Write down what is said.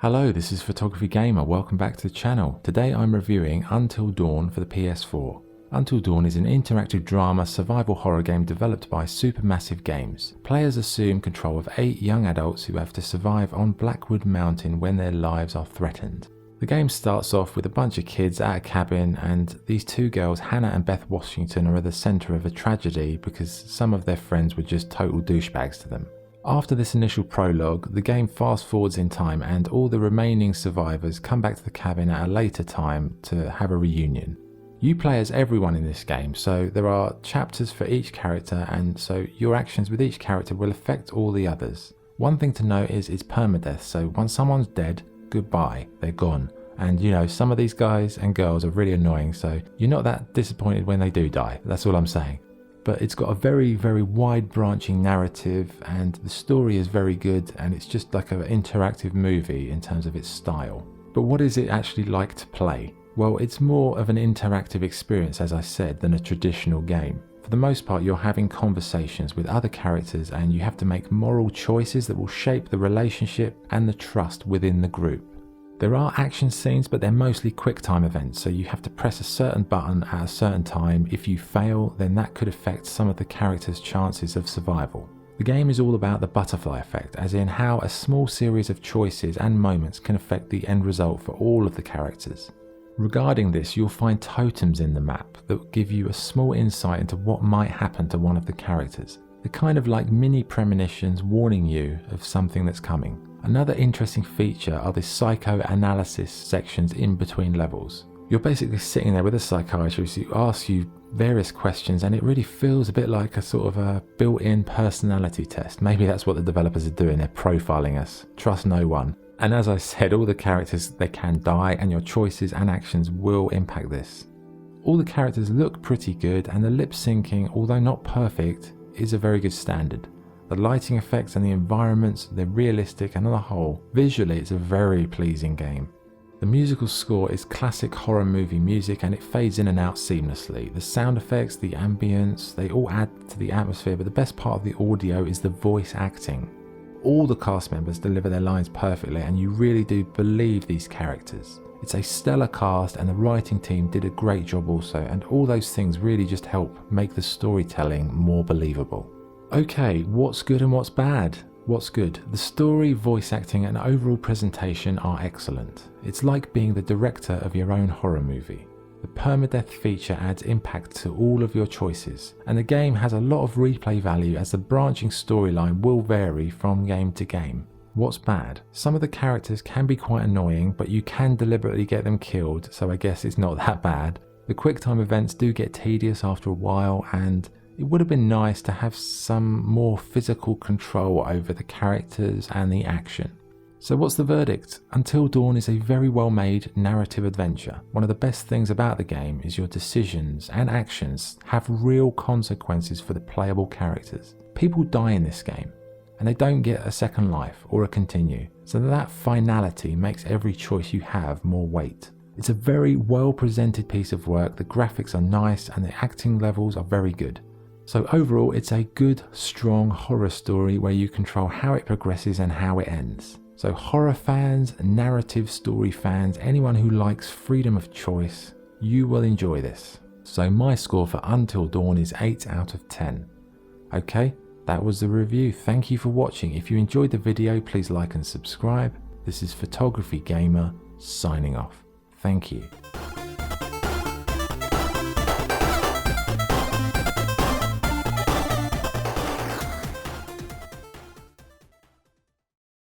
Hello, this is Photography Gamer, welcome back to the channel. Today I'm reviewing Until Dawn for the PS4. Until Dawn is an interactive drama survival horror game developed by Supermassive Games. Players assume control of 8 young adults who have to survive on Blackwood Mountain when their lives are threatened. The game starts off with a bunch of kids at a cabin, and these two girls, Hannah and Beth Washington, are at the centre of a tragedy because some of their friends were just total douchebags to them. After this initial prologue, the game fast forwards in time and all the remaining survivors come back to the cabin at a later time to have a reunion. You play as everyone in this game, so there are chapters for each character, and so your actions with each character will affect all the others. One thing to note is it's permadeath, so once someone's dead, goodbye, they're gone. And you know, some of these guys and girls are really annoying, so you're not that disappointed when they do die, that's all I'm saying. But it's got a very, very wide branching narrative, and the story is very good, and it's just like an interactive movie in terms of its style. But what is it actually like to play? Well, it's more of an interactive experience, as I said, than a traditional game. For the most part, you're having conversations with other characters, and you have to make moral choices that will shape the relationship and the trust within the group. There are action scenes, but they're mostly quick time events, so you have to press a certain button at a certain time. If you fail, then that could affect some of the characters' chances of survival. The game is all about the butterfly effect, as in how a small series of choices and moments can affect the end result for all of the characters. Regarding this, you'll find totems in the map that give you a small insight into what might happen to one of the characters. They're kind of like mini premonitions warning you of something that's coming. Another interesting feature are the psychoanalysis sections in between levels. You're basically sitting there with a psychiatrist who asks you various questions, and it really feels a bit like a sort of a built-in personality test. Maybe that's what the developers are doing, they're profiling us. Trust no one. And as I said, all the characters, they can die, and your choices and actions will impact this. All the characters look pretty good, and the lip syncing, although not perfect, is a very good standard. The lighting effects and the environments, they're realistic, and on the whole, visually it's a very pleasing game. The musical score is classic horror movie music, and it fades in and out seamlessly. The sound effects, the ambience, they all add to the atmosphere, but the best part of the audio is the voice acting. All the cast members deliver their lines perfectly, and you really do believe these characters. It's a stellar cast, and the writing team did a great job also, and all those things really just help make the storytelling more believable. Okay, what's good and what's bad? What's good? The story, voice acting and overall presentation are excellent. It's like being the director of your own horror movie. The permadeath feature adds impact to all of your choices, and the game has a lot of replay value as the branching storyline will vary from game to game. What's bad? Some of the characters can be quite annoying, but you can deliberately get them killed, so I guess it's not that bad. The QuickTime events do get tedious after a while, and it would have been nice to have some more physical control over the characters and the action. So what's the verdict? Until Dawn is a very well made narrative adventure. One of the best things about the game is your decisions and actions have real consequences for the playable characters. People die in this game, and they don't get a second life or a continue, so that finality makes every choice you have more weight. It's a very well presented piece of work, the graphics are nice and the acting levels are very good. So overall, it's a good, strong horror story where you control how it progresses and how it ends. So horror fans, narrative story fans, anyone who likes freedom of choice, you will enjoy this. So my score for Until Dawn is 8 out of 10. Okay, that was the review. Thank you for watching. If you enjoyed the video, please like and subscribe. This is Photography Gamer signing off. Thank you.